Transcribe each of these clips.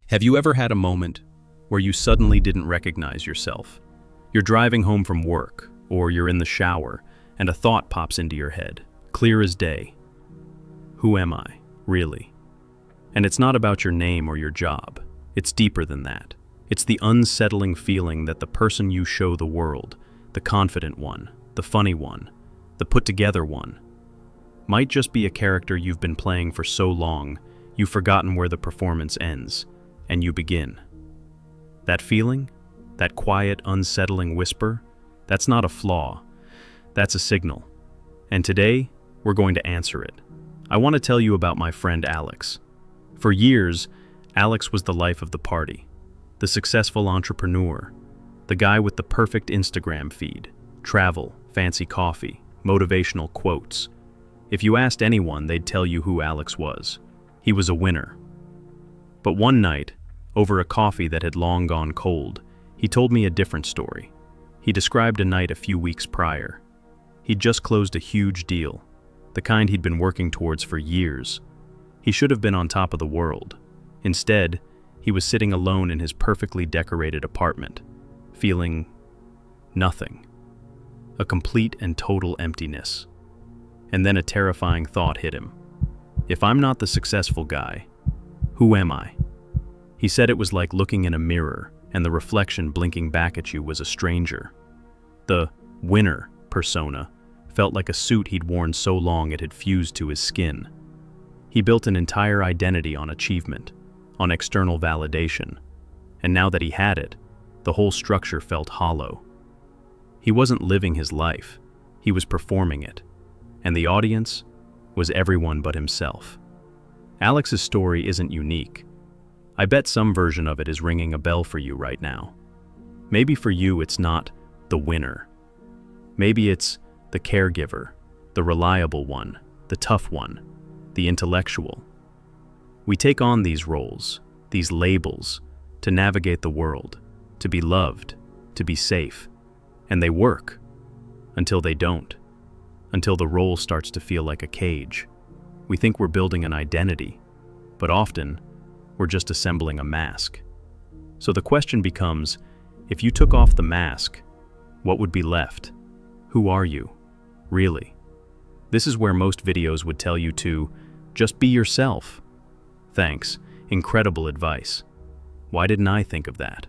Have you ever had a moment where you suddenly didn't recognize yourself? You're driving home from work, or you're in the shower, and a thought pops into your head, clear as day. Who am I, really? And it's not about your name or your job. It's deeper than that. It's the unsettling feeling that the person you show the world, the confident one, the funny one, the put-together one, might just be a character you've been playing for so long, you've forgotten where the performance ends, and you begin. That feeling, that quiet, unsettling whisper, that's not a flaw, that's a signal. And today, we're going to answer it. I want to tell you about my friend Alex. For years, Alex was the life of the party, the successful entrepreneur, the guy with the perfect Instagram feed, travel, fancy coffee, motivational quotes. If you asked anyone, they'd tell you who Alex was. He was a winner. But one night, over a coffee that had long gone cold, he told me a different story. He described a night a few weeks prior. He'd just closed a huge deal, the kind he'd been working towards for years. He should have been on top of the world. Instead, he was sitting alone in his perfectly decorated apartment, feeling nothing. A complete and total emptiness. And then a terrifying thought hit him. If I'm not the successful guy, who am I? He said it was like looking in a mirror and the reflection blinking back at you was a stranger. The winner persona felt like a suit he'd worn so long it had fused to his skin. He built an entire identity on achievement, on external validation, and now that he had it, the whole structure felt hollow. He wasn't living his life, he was performing it, and the audience was everyone but himself. Alex's story isn't unique. I bet some version of it is ringing a bell for you right now. Maybe for you it's not the winner. Maybe it's the caregiver, the reliable one, the tough one, the intellectual. We take on these roles, these labels, to navigate the world, to be loved, to be safe, and they work until they don't, until the role starts to feel like a cage. We think we're building an identity, but often we're just assembling a mask. So the question becomes, if you took off the mask, what would be left? Who are you, really? This is where most videos would tell you to just be yourself. Thanks, incredible advice. Why didn't I think of that?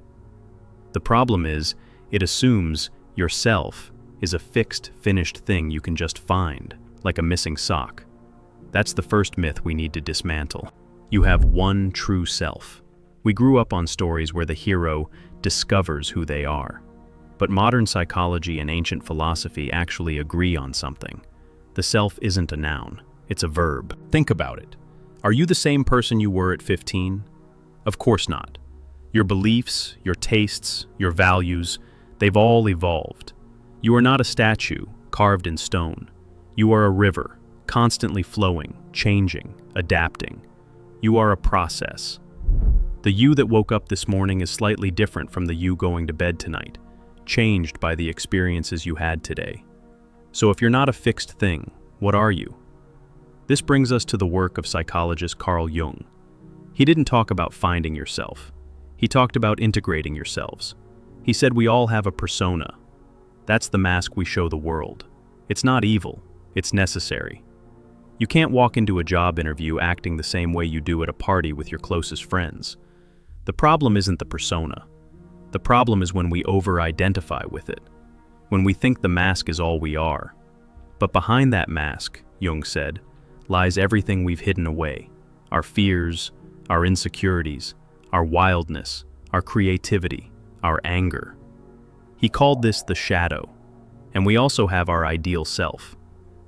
The problem is, it assumes yourself is a fixed, finished thing you can just find, like a missing sock. That's the first myth we need to dismantle. You have one true self. We grew up on stories where the hero discovers who they are. But modern psychology and ancient philosophy actually agree on something. The self isn't a noun, it's a verb. Think about it. Are you the same person you were at 15? Of course not. Your beliefs, your tastes, your values, they've all evolved. You are not a statue carved in stone. You are a river, constantly flowing, changing, adapting. You are a process. The you that woke up this morning is slightly different from the you going to bed tonight, changed by the experiences you had today. So if you're not a fixed thing, what are you? This brings us to the work of psychologist Carl Jung. He didn't talk about finding yourself. He talked about integrating yourselves. He said we all have a persona. That's the mask we show the world. It's not evil, it's necessary. You can't walk into a job interview acting the same way you do at a party with your closest friends. The problem isn't the persona. The problem is when we over-identify with it, when we think the mask is all we are. But behind that mask, Jung said, lies everything we've hidden away. Our fears, our insecurities, our wildness, our creativity, our anger. He called this the shadow. And we also have our ideal self,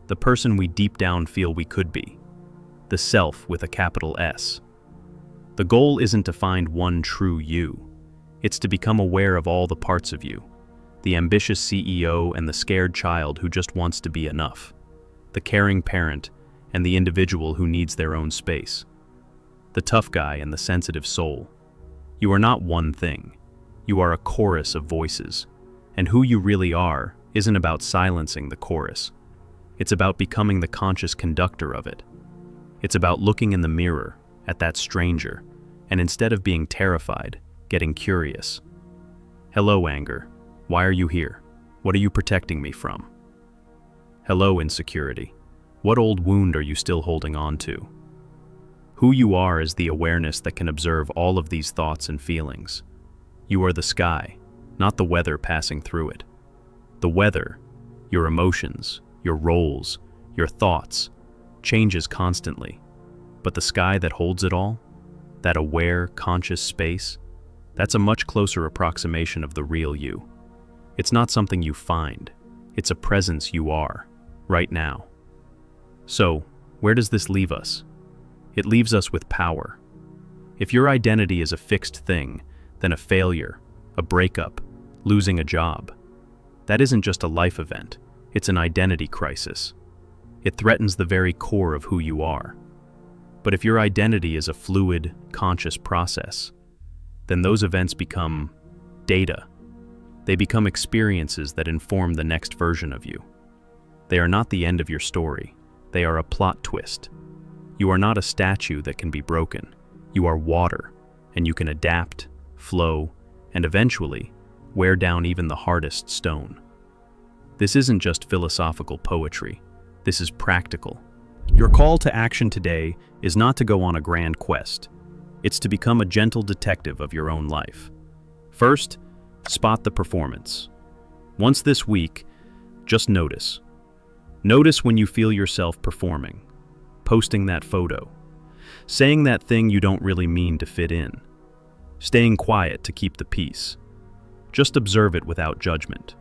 the person we deep down feel we could be, the self with a capital S. The goal isn't to find one true you. It's to become aware of all the parts of you, the ambitious CEO and the scared child who just wants to be enough, the caring parent and the individual who needs their own space, the tough guy and the sensitive soul. You are not one thing. You are a chorus of voices, and who you really are isn't about silencing the chorus. It's about becoming the conscious conductor of it. It's about looking in the mirror at that stranger and instead of being terrified, getting curious. Hello, anger. Why are you here? What are you protecting me from? Hello, insecurity. What old wound are you still holding on to? Who you are is the awareness that can observe all of these thoughts and feelings. You are the sky, not the weather passing through it. The weather, your emotions, your roles, your thoughts, changes constantly. But the sky that holds it all, that aware, conscious space, that's a much closer approximation of the real you. It's not something you find, it's a presence you are, right now. So, where does this leave us? It leaves us with power. If your identity is a fixed thing, then a failure, a breakup, losing a job, that isn't just a life event, it's an identity crisis. It threatens the very core of who you are. But if your identity is a fluid, conscious process, then those events become data. They become experiences that inform the next version of you. They are not the end of your story. They are a plot twist. You are not a statue that can be broken. You are water, and you can adapt, flow, and eventually wear down even the hardest stone. This isn't just philosophical poetry. This is practical. Your call to action today is not to go on a grand quest. It's to become a gentle detective of your own life. First, spot the performance. Once this week, just notice. Notice when you feel yourself performing, posting that photo, saying that thing you don't really mean to fit in, staying quiet to keep the peace. Just observe it without judgment.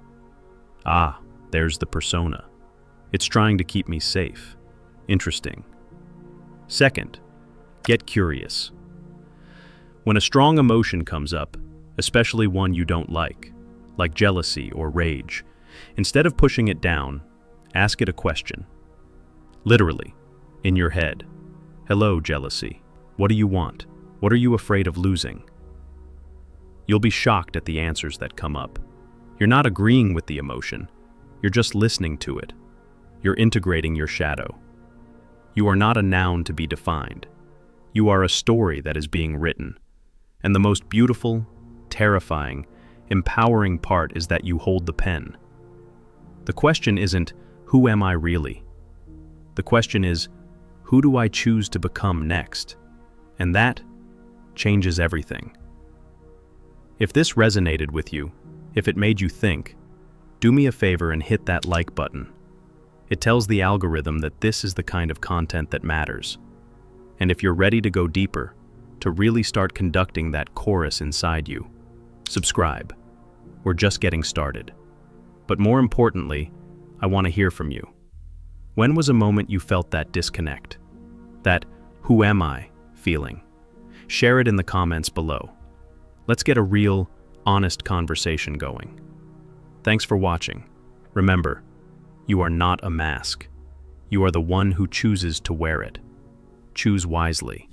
Ah, there's the persona. It's trying to keep me safe. Interesting. Second, get curious. When a strong emotion comes up, especially one you don't like jealousy or rage, instead of pushing it down, ask it a question. Literally, in your head. Hello, jealousy. What do you want? What are you afraid of losing? You'll be shocked at the answers that come up. You're not agreeing with the emotion. You're just listening to it. You're integrating your shadow. You are not a noun to be defined. You are a story that is being written. And the most beautiful, terrifying, empowering part is that you hold the pen. The question isn't, who am I really? The question is, who do I choose to become next? And that changes everything. If this resonated with you, if it made you think, do me a favor and hit that like button. It tells the algorithm that this is the kind of content that matters. And if you're ready to go deeper, to really start conducting that chorus inside you, subscribe. We're just getting started. But more importantly, I want to hear from you. When was a moment you felt that disconnect? That "who am I" feeling? Share it in the comments below. Let's get a real, honest conversation going. Thanks for watching. Remember, you are not a mask. You are the one who chooses to wear it. Choose wisely.